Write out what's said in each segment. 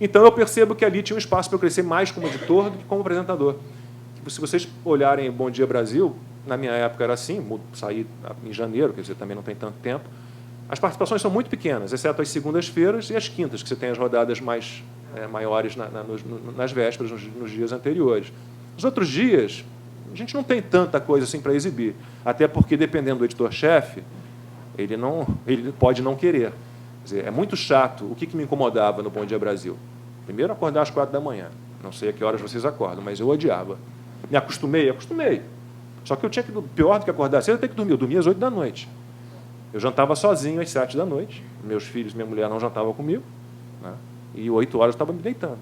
Então, eu percebo que ali tinha um espaço para eu crescer mais como editor do que como apresentador. Se vocês olharem Bom Dia Brasil, na minha época era assim, saí em janeiro, quer dizer, também não tem tanto tempo, as participações são muito pequenas, exceto as segundas-feiras e as quintas, que você tem as rodadas maiores nas vésperas, nos dias anteriores. Os outros dias, a gente não tem tanta coisa assim para exibir, até porque, dependendo do editor-chefe, ele pode não querer. Quer dizer, é muito chato. O que me incomodava no Bom Dia Brasil? Primeiro, acordar às 4 da manhã. Não sei a que horas vocês acordam, mas eu odiava. Me acostumei. Só que eu tinha que, pior do que acordar cedo, eu tinha que dormir. Eu dormia às 8 da noite. Eu jantava sozinho às 7 da noite. Meus filhos e minha mulher não jantavam comigo. Né? E 8 horas eu estava me deitando.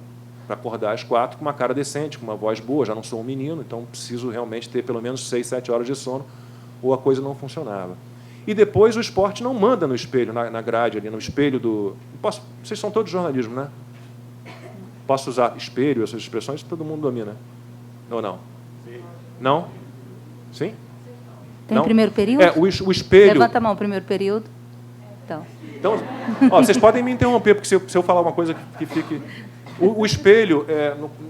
Para acordar às 4 com uma cara decente, com uma voz boa. Já não sou um menino, então preciso realmente ter pelo menos 6, 7 horas de sono, ou a coisa não funcionava. E depois o esporte não manda no espelho, na grade, ali, no espelho do... Vocês são todos jornalismo, né? Posso usar espelho, essas expressões, todo mundo domina. Ou não? Sim. Não? Sim? Tem não? Primeiro período? O espelho... Levanta a mão, primeiro período. Então vocês podem me interromper, porque se eu falar uma coisa que fique... O espelho,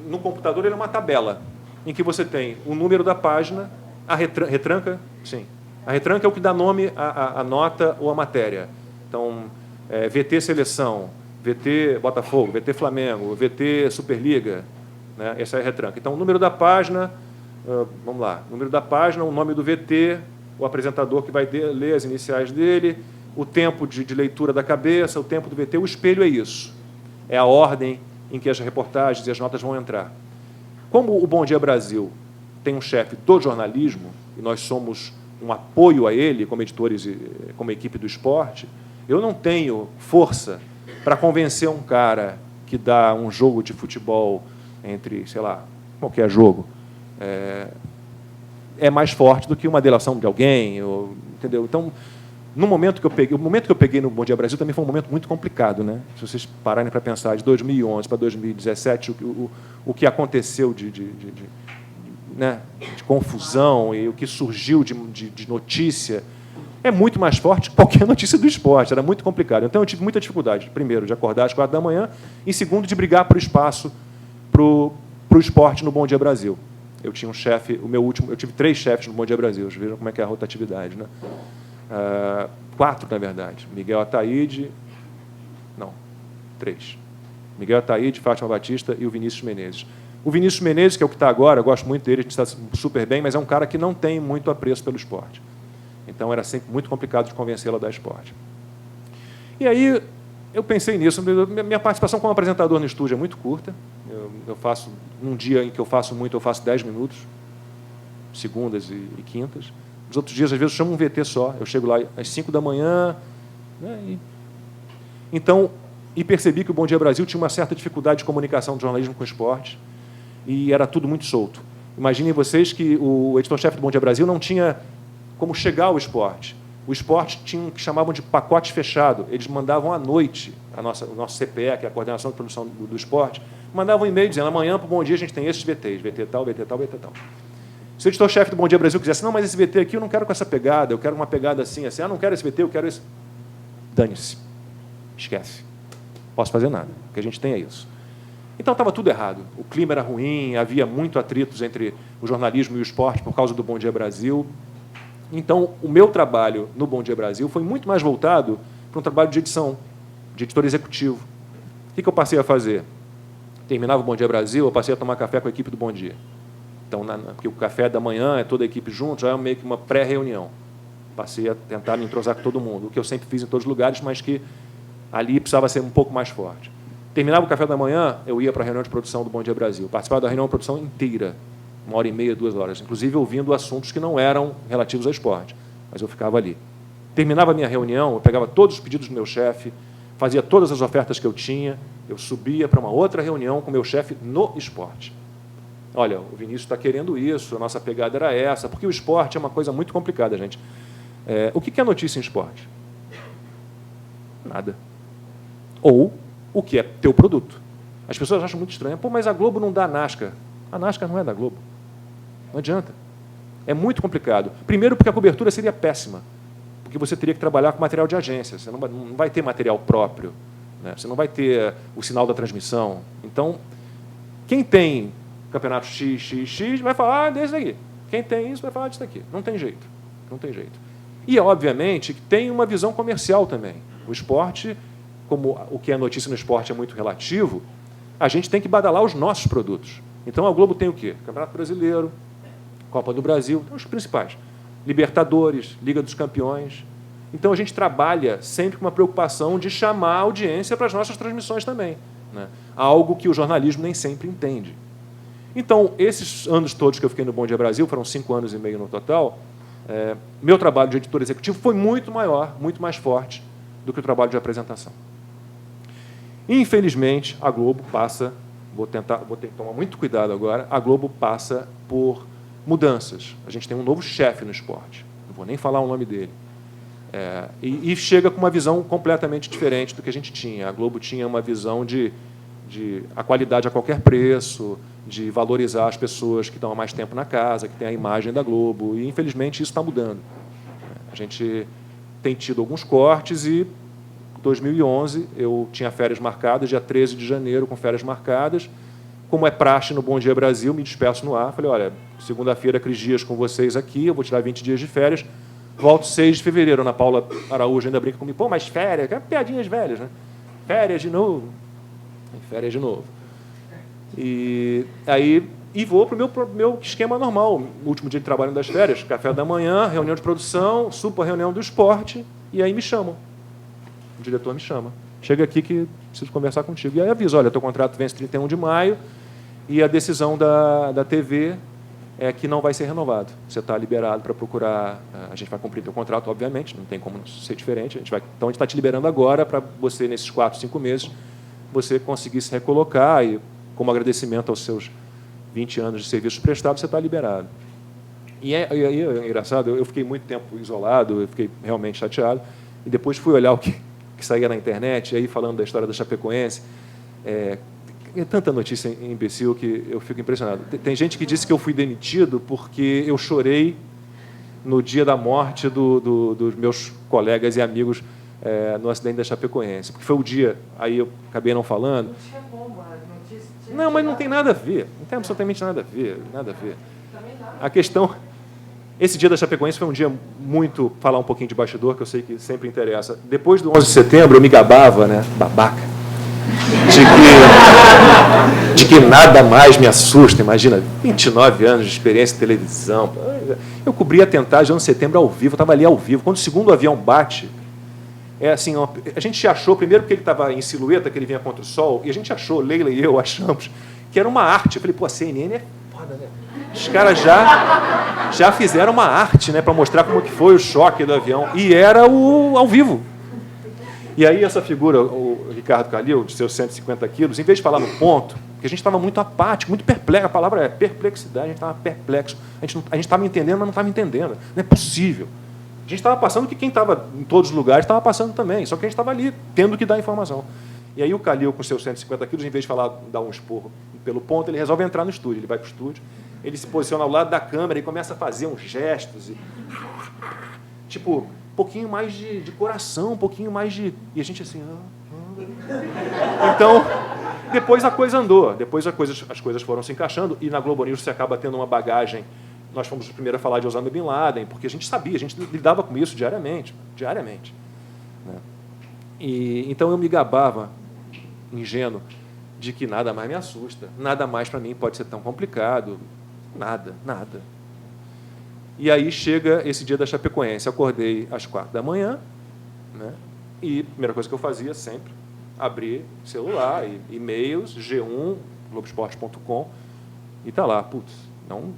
no computador, ele é uma tabela, em que você tem o número da página, a retranca, sim. A retranca é o que dá nome à nota ou à matéria. Então, VT Seleção, VT Botafogo, VT Flamengo, VT Superliga, né? Essa é a retranca. Então, o número da página, vamos lá, número da página, o nome do VT, o apresentador que vai ler as iniciais dele, o tempo de leitura da cabeça, o tempo do VT, o espelho é isso. É a ordem em que as reportagens e as notas vão entrar. Como o Bom Dia Brasil tem um chefe do jornalismo, e nós somos um apoio a ele, como editores e como equipe do esporte, eu não tenho força para convencer um cara que dá um jogo de futebol entre, sei lá, qualquer jogo, é mais forte do que uma delação de alguém, entendeu? Então, o momento que eu peguei no Bom Dia Brasil também foi um momento muito complicado, né? Se vocês pararem para pensar, de 2011 para 2017, o que aconteceu de confusão e o que surgiu de notícia é muito mais forte que qualquer notícia do esporte. Era muito complicado. Então, eu tive muita dificuldade, primeiro, de acordar às 4 da manhã, e, segundo, de brigar por espaço para o esporte no Bom Dia Brasil. Eu tinha um chefe, eu tive 3 chefes no Bom Dia Brasil. Vocês viram como é que é a rotatividade, né? 4, na verdade. Miguel Ataíde... Não, 3. Miguel Ataíde, Fátima Batista e o Vinícius Menezes. O Vinícius Menezes, que é o que está agora, eu gosto muito dele, a gente está super bem, mas é um cara que não tem muito apreço pelo esporte. Então, era sempre muito complicado de convencê-lo a dar esporte. E aí, eu pensei nisso. Minha participação como apresentador no estúdio é muito curta. Eu faço, num dia em que eu faço muito, eu faço 10 minutos, segundas e quintas. Nos outros dias, às vezes, eu chamo um VT só. Eu chego lá às 5 da manhã. Né, e percebi que o Bom Dia Brasil tinha uma certa dificuldade de comunicação do jornalismo com o esporte. E era tudo muito solto. Imaginem vocês que o editor-chefe do Bom Dia Brasil não tinha como chegar ao esporte. O esporte tinha o que chamavam de pacote fechado. Eles mandavam à noite, o nosso CPE, que é a Coordenação de Produção do Esporte, mandavam um e-mail dizendo: amanhã, para o Bom Dia, a gente tem esses VTs, VT tal, VT tal, VT tal. Se o editor-chefe do Bom Dia Brasil quisesse: não, mas esse VT aqui eu não quero com essa pegada, eu quero uma pegada assim, assim, não quero esse VT, eu quero esse... Dane-se. Esquece. Não posso fazer nada. O que a gente tem é isso. Então, estava tudo errado. O clima era ruim, havia muito atritos entre o jornalismo e o esporte por causa do Bom Dia Brasil. Então, o meu trabalho no Bom Dia Brasil foi muito mais voltado para um trabalho de edição, de editor executivo. O que eu passei a fazer? Terminava o Bom Dia Brasil, eu passei a tomar café com a equipe do Bom Dia. Então, porque o café da manhã é toda a equipe junto, já é meio que uma pré-reunião. Passei a tentar me entrosar com todo mundo, o que eu sempre fiz em todos os lugares, mas que ali precisava ser um pouco mais forte. Terminava o café da manhã, eu ia para a reunião de produção do Bom Dia Brasil. Participava da reunião de produção inteira, 1h30, 2 horas, inclusive ouvindo assuntos que não eram relativos ao esporte, mas eu ficava ali. Terminava a minha reunião, eu pegava todos os pedidos do meu chefe, fazia todas as ofertas que eu tinha, eu subia para uma outra reunião com o meu chefe no esporte. Olha, o Vinícius está querendo isso, a nossa pegada era essa, porque o esporte é uma coisa muito complicada, gente. O que é notícia em esporte? Nada. Ou o que é teu produto. As pessoas acham muito estranho. Pô, mas a Globo não dá NASCAR. A NASCAR não é da Globo. Não adianta. É muito complicado. Primeiro, porque a cobertura seria péssima, porque você teria que trabalhar com material de agência. Você não vai ter material próprio. né? Você não vai ter o sinal da transmissão. Então, quem tem campeonato XXX vai falar desse aqui. Quem tem isso vai falar disso aqui. Não tem jeito. Não tem jeito. E, obviamente, tem uma visão comercial também. O esporte, como o que é notícia no esporte é muito relativo, a gente tem que badalar os nossos produtos. Então, a Globo tem o quê? Campeonato Brasileiro, Copa do Brasil, os principais. Libertadores, Liga dos Campeões. Então, a gente trabalha sempre com uma preocupação de chamar a audiência para as nossas transmissões também, né? Algo que o jornalismo nem sempre entende. Então, esses anos todos que eu fiquei no Bom Dia Brasil, foram 5 anos e meio no total, meu trabalho de editor executivo foi muito maior, muito mais forte do que o trabalho de apresentação. Infelizmente, a Globo passa, vou ter que tomar muito cuidado agora, a Globo passa por mudanças. A gente tem um novo chefe no esporte, não vou nem falar o nome dele. E chega com uma visão completamente diferente do que a gente tinha. A Globo tinha uma visão de a qualidade a qualquer preço, de valorizar as pessoas que estão há mais tempo na casa, que têm a imagem da Globo, e, infelizmente, isso está mudando. A gente tem tido alguns cortes e, em 2011, eu tinha férias marcadas, dia 13 de janeiro, com férias marcadas. Como é praxe no Bom Dia Brasil, me despeço no ar. Falei, olha, segunda-feira, Cris Dias com vocês aqui, eu vou tirar 20 dias de férias, volto 6 de fevereiro. Ana Paula Araújo ainda brinca comigo, pô, mas férias, piadinhas velhas, né? Férias de novo. Férias de novo. E vou para o meu esquema normal. Último dia de trabalho das férias, café da manhã, reunião de produção, super reunião do esporte, e aí me chamam. O diretor me chama. Chega aqui que preciso conversar contigo. E aí aviso, olha, teu contrato vence 31 de maio e a decisão da TV é que não vai ser renovado. Você está liberado para procurar... A gente vai cumprir teu contrato, obviamente, não tem como ser diferente. Então, a gente está te liberando agora para você, nesses 4, 5 meses, você conseguir se recolocar e, como agradecimento aos seus 20 anos de serviços prestados, você está liberado. E aí é engraçado, eu fiquei muito tempo isolado, eu fiquei realmente chateado, e depois fui olhar o que saía na internet, e aí falando da história da Chapecoense, é tanta notícia imbecil que eu fico impressionado. Tem gente que disse que eu fui demitido porque eu chorei no dia da morte dos meus colegas e amigos no acidente da Chapecoense, porque foi o dia, aí eu acabei não falando. Não, mas não tem nada a ver, não tem absolutamente nada a ver, nada a ver. A questão, esse dia da Chapecoense foi um dia muito, falar um pouquinho de bastidor, que eu sei que sempre interessa. Depois do 11 de setembro, eu me gabava, né, babaca, de que nada mais me assusta. Imagina, 29 anos de experiência em televisão. Eu cobri atentado de 11 de setembro ao vivo, eu estava ali ao vivo. Quando o segundo avião bate, assim, a gente achou, primeiro porque ele estava em silhueta, que ele vinha contra o sol, e a gente achou, Leila e eu achamos, que era uma arte. Eu falei, pô, a CNN é foda, né? Os caras já fizeram uma arte, né, para mostrar como que foi o choque do avião. E era ao vivo. E aí essa figura, o Ricardo Calil, de seus 150 quilos, em vez de falar no ponto, porque a gente estava muito apático, muito perplexo, a palavra é perplexidade, a gente estava perplexo. A gente estava entendendo, mas não estava entendendo. Não é possível. A gente estava passando o que quem estava em todos os lugares estava passando também, só que a gente estava ali, tendo que dar informação. E aí o Calil, com seus 150 quilos, em vez de falar, dar um esporro pelo ponto, ele resolve entrar no estúdio. Ele vai para o estúdio, ele se posiciona ao lado da câmera e começa a fazer uns gestos. Tipo, um pouquinho mais de coração, um pouquinho mais de... E a gente assim... Então, depois a coisa andou. Depois as coisas foram se encaixando e na Globo News você acaba tendo uma bagagem. Nós fomos os primeiros a falar de Osama Bin Laden, porque a gente sabia, a gente lidava com isso diariamente. Né? E, então eu me gabava, ingênuo, de que nada mais me assusta, nada mais para mim pode ser tão complicado, nada. E aí chega esse dia da Chapecoense, acordei às 4 da manhã, né? E a primeira coisa que eu fazia sempre, abrir celular, e-mails, G1, Globoesporte.com, e está lá, não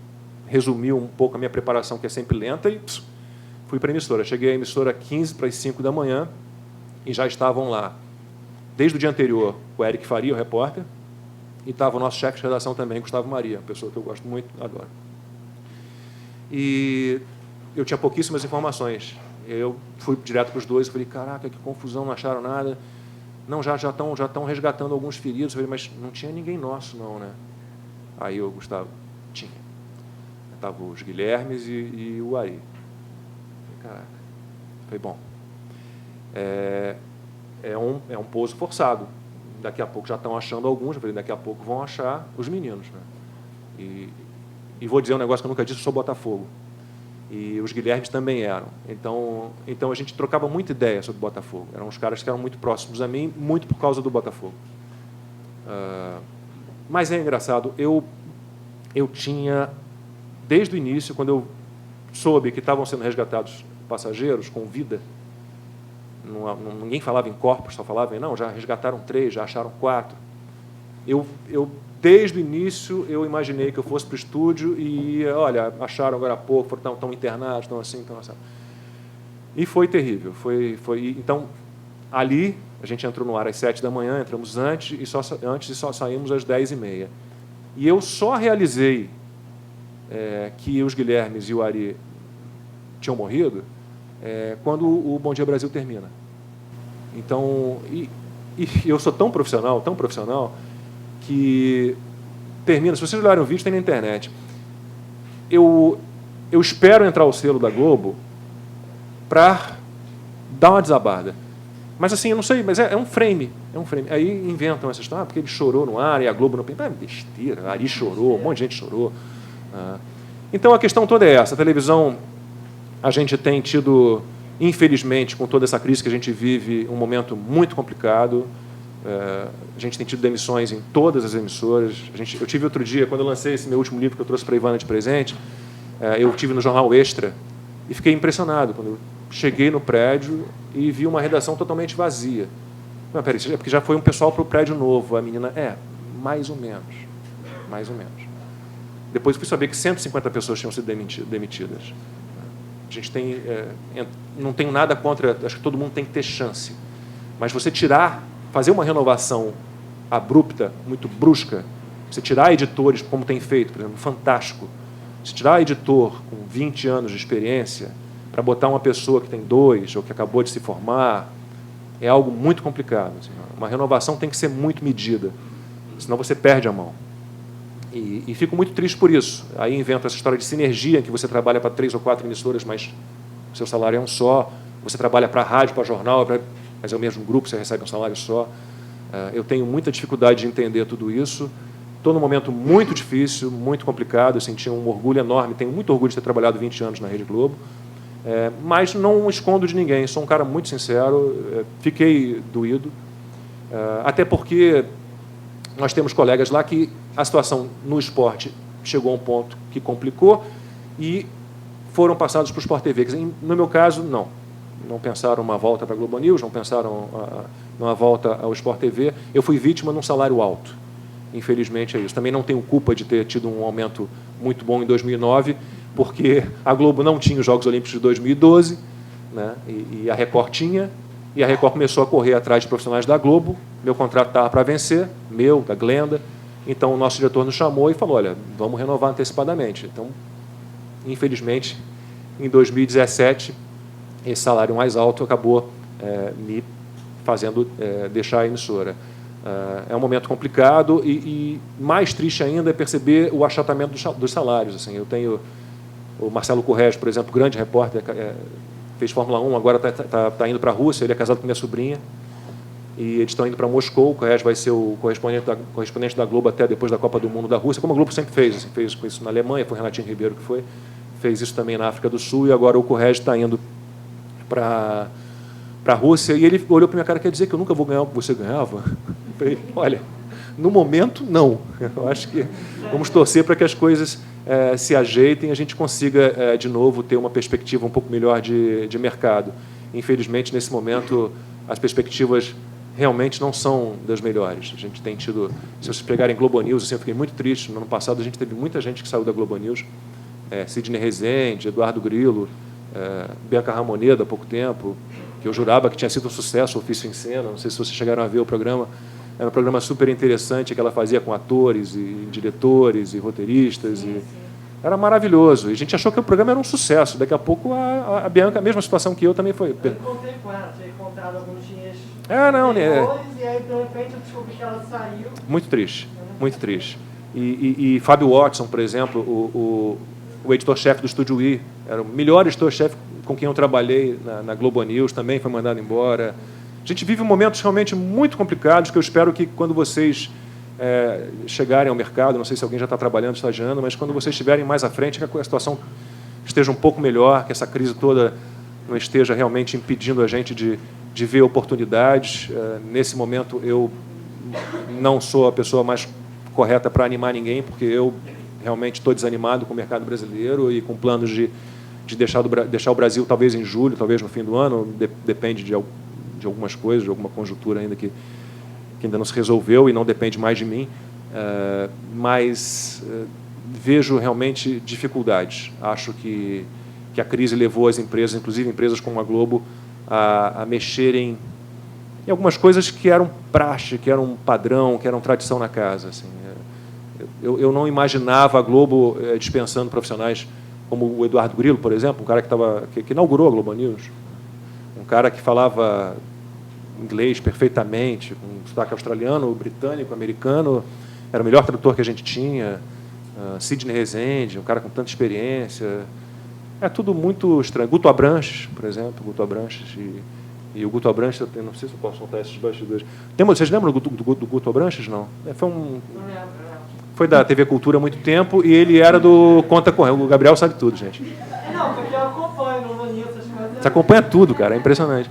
resumiu um pouco a minha preparação, que é sempre lenta, e fui para a emissora. Cheguei à emissora 15 para as 5 da manhã, e já estavam lá, desde o dia anterior, o Eric Faria, o repórter, e estava o nosso chefe de redação também, Gustavo Maria, uma pessoa que eu gosto muito, adoro. E eu tinha pouquíssimas informações. Eu fui direto para os dois e falei, caraca, que confusão, não acharam nada. Não, já estão resgatando alguns feridos. Eu falei, mas não tinha ninguém nosso, não, né? Aí o Gustavo, tinha. Estavam os Guilhermes e o Ari. Falei, caraca. Falei, bom, é um pouso forçado. Daqui a pouco já estão achando alguns, eu falei, daqui a pouco vão achar os meninos. Né? E vou dizer um negócio que eu nunca disse, eu sou Botafogo. E os Guilhermes também eram. Então a gente trocava muita ideia sobre o Botafogo. Eram os caras que eram muito próximos a mim, muito por causa do Botafogo. Mas é engraçado, eu tinha, desde o início, quando eu soube que estavam sendo resgatados passageiros com vida, ninguém falava em corpos, só falava em, não, já resgataram 3, já acharam 4. Desde o início, eu imaginei que eu fosse para o estúdio e, olha, acharam agora há pouco, estão internados, estão assim, estão assim. E foi terrível. Então, ali, a gente entrou no ar às 7 da manhã, entramos antes e só saímos às 10h30. E eu só realizei que os Guilhermes e o Ari tinham morrido quando o Bom Dia Brasil termina. Então, e eu sou tão profissional, que termina. Se vocês olharem o vídeo, tem na internet. Eu espero entrar o selo da Globo para dar uma desabada. Mas assim, eu não sei, mas é um frame. Aí inventam essa história, porque ele chorou no ar e a Globo não pensa. É besteira, a Ari chorou, um monte de gente chorou. Então a questão toda é essa. A televisão, a gente tem tido, infelizmente, com toda essa crise que a gente vive, um momento muito complicado. A gente tem tido demissões em todas as emissoras. Eu tive outro dia, quando eu lancei esse meu último livro que eu trouxe para a Ivana de presente, eu tive no Jornal Extra e fiquei impressionado quando eu cheguei no prédio e vi uma redação totalmente vazia. Não, peraí, é porque já foi um pessoal para o prédio novo. A menina, mais ou menos. Depois fui saber que 150 pessoas tinham sido demitidas. A gente tem, não tenho nada contra, acho que todo mundo tem que ter chance. Mas você fazer uma renovação abrupta, muito brusca, você tirar editores, como tem feito, por exemplo, Fantástico, você tirar editor com 20 anos de experiência para botar uma pessoa que tem 2 ou que acabou de se formar, é algo muito complicado. Assim, uma renovação tem que ser muito medida, senão você perde a mão. E fico muito triste por isso. Aí invento essa história de sinergia, em que você trabalha para 3 ou 4 emissoras, mas o seu salário é um só. Você trabalha para a rádio, para jornal, mas é o mesmo grupo, você recebe um salário só. Eu tenho muita dificuldade de entender tudo isso. Estou num momento muito difícil, muito complicado. Eu senti um orgulho enorme. Tenho muito orgulho de ter trabalhado 20 anos na Rede Globo. Mas não escondo de ninguém. Sou um cara muito sincero. Fiquei doído. Até porque nós temos colegas lá que a situação no esporte chegou a um ponto que complicou e foram passados para o Sport TV. No meu caso, não. Não pensaram uma volta para a Globo News, não pensaram numa volta ao Sport TV. Eu fui vítima de um salário alto. Infelizmente é isso. Também não tenho culpa de ter tido um aumento muito bom em 2009, porque a Globo não tinha os Jogos Olímpicos de 2012, né? E a Record tinha, e a Record começou a correr atrás de profissionais da Globo. Meu contrato estava para vencer, da Glenda. Então o nosso diretor nos chamou e falou, olha, vamos renovar antecipadamente. Então, infelizmente, em 2017, esse salário mais alto acabou me fazendo deixar a emissora. É um momento complicado e mais triste ainda é perceber o achatamento dos salários. Assim, eu tenho o Marcelo Corrêa, por exemplo, grande repórter, fez Fórmula 1, agora está indo para a Rússia, ele é casado com minha sobrinha, e eles estão indo para Moscou. O Corrêa vai ser o correspondente da Globo até depois da Copa do Mundo da Rússia, como a Globo sempre fez. Assim, fez isso na Alemanha, foi o Renatinho Ribeiro que fez isso também na África do Sul, e agora o Corrêa está indo para a Rússia, e ele olhou para minha cara, quer dizer que eu nunca vou ganhar o que você ganhava? Eu falei, olha, no momento, não. Eu acho que vamos torcer para que as coisas se ajeitem e a gente consiga, de novo, ter uma perspectiva um pouco melhor de mercado. Infelizmente, nesse momento, as perspectivas realmente não são das melhores. A gente tem tido, se vocês pegarem Globo News, assim, eu fiquei muito triste. No ano passado, a gente teve muita gente que saiu da Globo News, Sidney Rezende, Eduardo Grilo, Bianca Ramoneda, há pouco tempo, que eu jurava que tinha sido um sucesso, o Ofício em Cena. Não sei se vocês chegaram a ver o programa. Era um programa super interessante que ela fazia com atores e diretores e roteiristas. Era maravilhoso. E a gente achou que o programa era um sucesso. Daqui a pouco a Bianca, a mesma situação que eu, também foi. Eu encontrei com ela, tinha encontrado alguns dias não, e aí, de repente, eu descobri que ela saiu. Muito triste, muito triste. E Fábio Watson, por exemplo, o editor-chefe do Estúdio I, era o melhor editor-chefe com quem eu trabalhei na Globo News, também foi mandado embora. gente vive momentos realmente muito complicados, que eu espero que quando vocês chegarem ao mercado, não sei se alguém já está trabalhando, estagiando, mas quando vocês estiverem mais à frente, que a situação esteja um pouco melhor, que essa crise toda não esteja realmente impedindo a gente de ver oportunidades. Nesse momento, eu não sou a pessoa mais correta para animar ninguém, porque eu realmente estou desanimado com o mercado brasileiro e com planos de deixar o Brasil talvez em julho, talvez no fim do ano, depende de algumas coisas, de alguma conjuntura ainda que ainda não se resolveu e não depende mais de mim, mas vejo realmente dificuldades. Acho que a crise levou as empresas, inclusive empresas como a Globo, a mexerem em algumas coisas que eram praxe, que eram padrão, que eram tradição na casa. Assim. Eu não imaginava a Globo dispensando profissionais como o Eduardo Grilo, por exemplo, um cara que inaugurou a Globo News, um cara que falava inglês perfeitamente, com sotaque australiano, britânico, americano, era o melhor tradutor que a gente tinha, Sidney Rezende, um cara com tanta experiência. É tudo muito estranho. Guto Abranches, por exemplo, Guto Abranches, e o Guto Abranches, eu não sei se eu posso soltar esses bastidores. Vocês lembram do Guto Abranches? Não. Foi da TV Cultura há muito tempo e ele era do Conta Corrente. O Gabriel sabe tudo, gente. Não, porque eu acompanho no News, essas coisas. Você acompanha tudo, cara, é impressionante.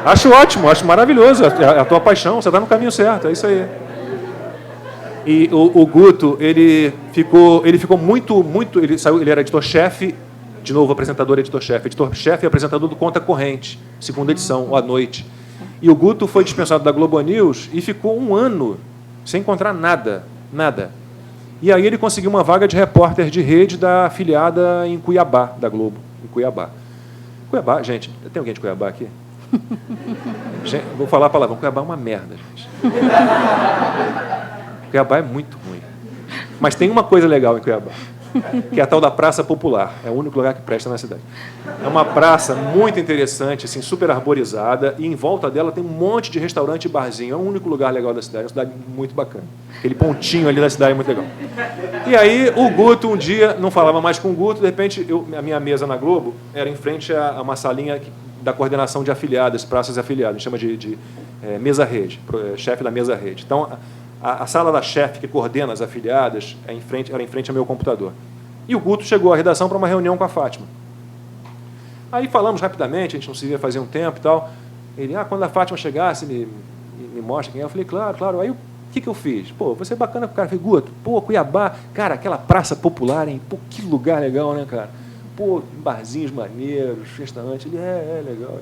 Acho ótimo, acho maravilhoso. É a tua paixão, você está no caminho certo, é isso aí. E o Guto, ele ficou muito... Ele era editor-chefe, de novo, apresentador e editor-chefe. Editor-chefe e apresentador do Conta Corrente, segunda edição, à noite. E o Guto foi dispensado da Globo News e ficou um ano sem encontrar nada. E aí ele conseguiu uma vaga de repórter de rede da afiliada em Cuiabá, da Globo, em Cuiabá. Cuiabá, gente, tem alguém de Cuiabá aqui? Gente, vou falar a palavra. Cuiabá é uma merda, gente. Cuiabá é muito ruim. Mas tem uma coisa legal em Cuiabá, que é a tal da Praça Popular. É o único lugar que presta na cidade. É uma praça muito interessante, assim, super arborizada, e em volta dela tem um monte de restaurante e barzinho. É o único lugar legal da cidade, é uma cidade muito bacana. Aquele pontinho ali da cidade é muito legal. E aí o Guto, um dia, não falava mais com o Guto, de repente, a minha mesa na Globo era em frente a uma salinha da coordenação de afiliadas, praças afiliadas, a gente chama de mesa-rede, chefe da mesa-rede. Então, a sala da chefe que coordena as afiliadas era em frente ao meu computador. E o Guto chegou à redação para uma reunião com a Fátima. Aí falamos rapidamente, a gente não se via fazia um tempo e tal. Ele, quando a Fátima chegasse, me mostra quem é. Eu falei, claro. Aí o que eu fiz? Pô, você é bacana com o cara. Eu falei, Guto, pô, Cuiabá, cara, aquela praça popular, hein? Pô, que lugar legal, né, cara? Pô, barzinhos maneiros, restaurantes. Ele, legal.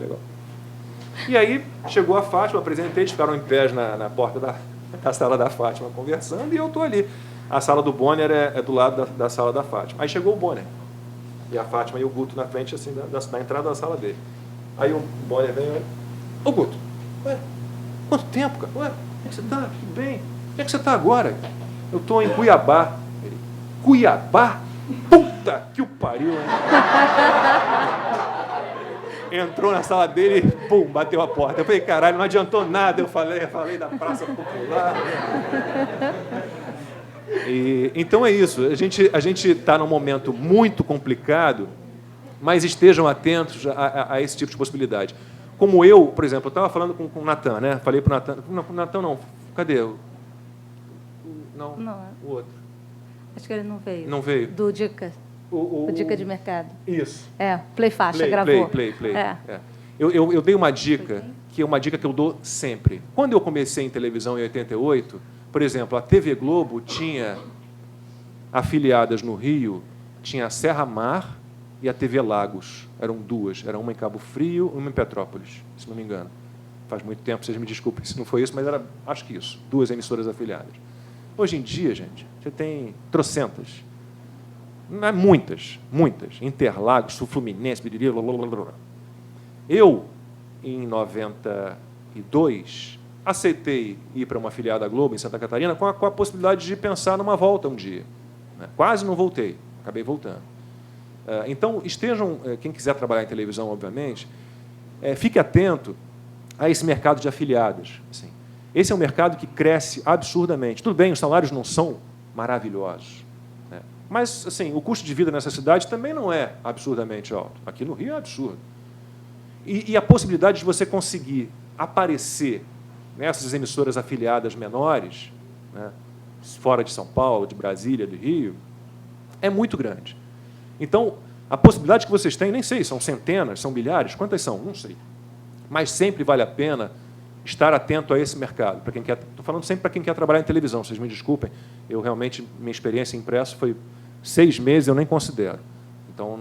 E aí chegou a Fátima, apresentei, eles ficaram em pé na porta da sala da Fátima conversando, e eu estou ali. A sala do Bonner é do lado da sala da Fátima. Aí chegou o Bonner, e a Fátima e o Guto na frente, assim, da entrada da sala dele. Aí o Bonner veio, ô Guto, quanto tempo, cara? Como é que você está? Tudo bem? Onde é que você está agora? Eu estou em Cuiabá. Ele, Cuiabá? Puta que o pariu, hein? Entrou na sala dele e, pum, bateu a porta. Eu falei, caralho, não adiantou nada. Eu falei da Praça Popular. Então é isso. A gente está num momento muito complicado, mas estejam atentos a esse tipo de possibilidade. Como eu, por exemplo, eu estava falando com o Natan, né? Falei para o Natan... Não, com o Natan não. Cadê? Não, o outro. Acho que ele não veio. Não veio? Do Dica. O Dica de Mercado. Isso. Play Faixa, gravou. Play. Eu dei uma dica, que é uma dica que eu dou sempre. Quando eu comecei em televisão em 88, por exemplo, a TV Globo tinha afiliadas no Rio, tinha a Serra Mar e a TV Lagos. Eram duas. Era uma em Cabo Frio e uma em Petrópolis, se não me engano. Faz muito tempo, vocês me desculpem se não foi isso, mas era, acho que isso. Duas emissoras afiliadas. Hoje em dia, gente, você tem trocentas. Muitas. Interlagos, Sul Fluminense, Biriri, blá, blá, blá, blá. Eu, em 92, aceitei ir para uma afiliada Globo, em Santa Catarina, com a possibilidade de pensar numa volta um dia. Quase não voltei, acabei voltando. Então, quem quiser trabalhar em televisão, obviamente, fique atento a esse mercado de afiliadas. Assim. Esse é um mercado que cresce absurdamente. Tudo bem, os salários não são maravilhosos, né? Mas assim, o custo de vida nessa cidade também não é absurdamente alto. Aqui no Rio é absurdo. E a possibilidade de você conseguir aparecer nessas emissoras afiliadas menores, né, fora de São Paulo, de Brasília, do Rio, é muito grande. Então, a possibilidade que vocês têm, nem sei, são centenas, são milhares, quantas são? Não sei. Mas sempre vale a pena estar atento a esse mercado. Para quem quer, estou falando sempre para quem quer trabalhar em televisão, vocês me desculpem, eu realmente, minha experiência em impresso foi 6 meses, eu nem considero. Então,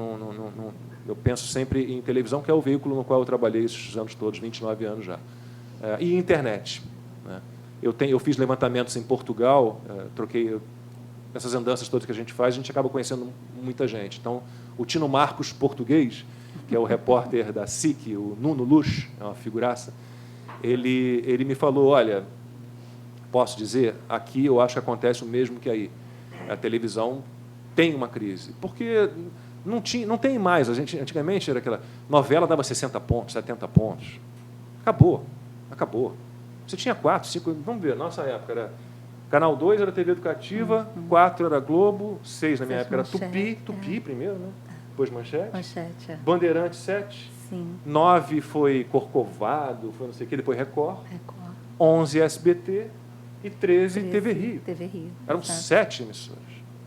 eu penso sempre em televisão, que é o veículo no qual eu trabalhei esses anos todos, 29 anos já. E internet. Né? Eu fiz levantamentos em Portugal, troquei essas andanças todas que a gente faz, a gente acaba conhecendo muita gente. Então, o Tino Marcos português, que é o repórter da SIC, o Nuno Luz, é uma figuraça, ele me falou, olha, posso dizer, aqui eu acho que acontece o mesmo que aí. A televisão tem uma crise, porque não tem mais. Antigamente era aquela novela dava 60 pontos, 70 pontos. Acabou. Você tinha 4, 5, vamos ver, nossa época era Canal 2 era TV Educativa, 4 era Globo, 6 na minha época era Tupi primeiro, né? Depois Manchete. Manchete, é. Bandeirantes 7. Sim. 9 foi Corcovado, foi não sei o quê, depois Record. 11 SBT e 13 TV Rio. TV Rio. Eram 7 emissoras.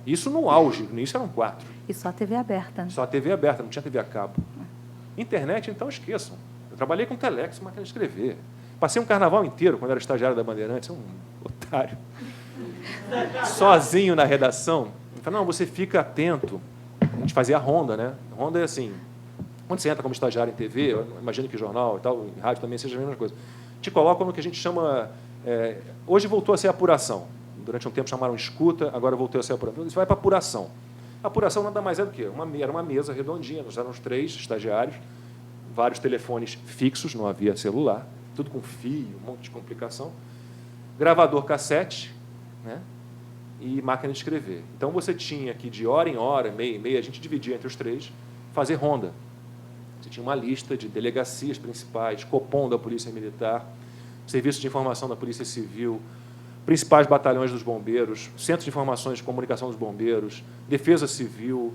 Isso no auge, no início eram 4. E só TV aberta. Né? Só TV aberta, não tinha TV a cabo. Internet, então, esqueçam. Eu trabalhei com telex, máquina de escrever. Passei um carnaval inteiro, quando era estagiário da Bandeirantes, um otário. Sozinho na redação. Eu falei, não, você fica atento. A gente fazia a ronda, né? A ronda é assim, quando você entra como estagiário em TV, eu imagino que jornal e tal, em rádio também seja a mesma coisa, te colocam no que a gente chama... hoje voltou a ser apuração. Durante um tempo chamaram escuta, agora voltou a ser apuração. Isso vai para apuração. A apuração nada mais é do que era uma mesa redondinha, nós éramos 3 estagiários, vários telefones fixos, não havia celular, tudo com fio, um monte de complicação, gravador cassete, né, e máquina de escrever. Então, você tinha que, de hora em hora, meia em meia, a gente dividia entre os 3, fazer ronda. Você tinha uma lista de delegacias principais, Copom da Polícia Militar, Serviço de Informação da Polícia Civil, principais batalhões dos bombeiros, Centro de Informações de Comunicação dos Bombeiros, Defesa Civil.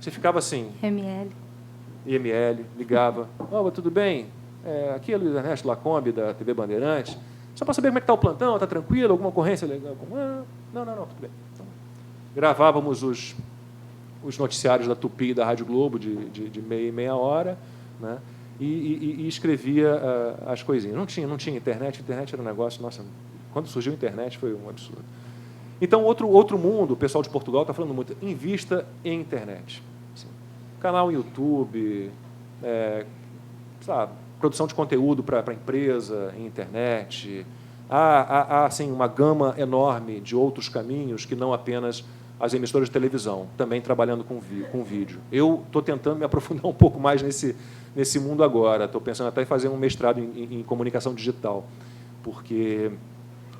Você ficava assim... IML, ligava. Tudo bem? Aqui é Luiz Ernesto Lacombe, da TV Bandeirantes. Só para saber como é que está o plantão, está tranquilo? Alguma ocorrência legal? Não, tudo bem. Então, gravávamos os noticiários da Tupi e da Rádio Globo de meia e meia hora, né? E escrevia as coisinhas. Não tinha internet. Internet era um negócio... Nossa, quando surgiu a internet foi um absurdo. Então, outro mundo, o pessoal de Portugal está falando muito, invista em internet. Assim, canal YouTube, produção de conteúdo para empresa, em internet. Há assim, uma gama enorme de outros caminhos que não apenas as emissoras de televisão, também trabalhando com vídeo. Eu estou tentando me aprofundar um pouco mais nesse mundo agora. Estou pensando até em fazer um mestrado em comunicação digital, porque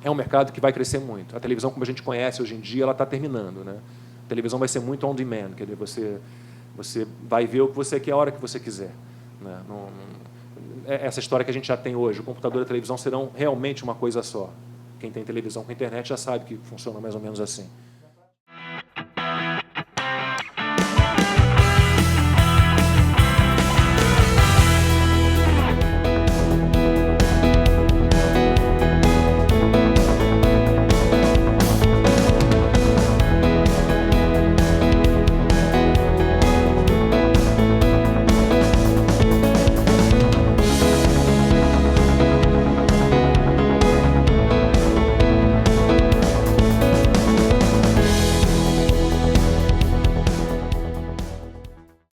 é um mercado que vai crescer muito. A televisão, como a gente conhece hoje em dia, ela está terminando, né? A televisão vai ser muito on demand, quer dizer, você vai ver o que você quer a hora que você quiser, né? Essa história que a gente já tem hoje, o computador e a televisão serão realmente uma coisa só. Quem tem televisão com internet já sabe que funciona mais ou menos assim.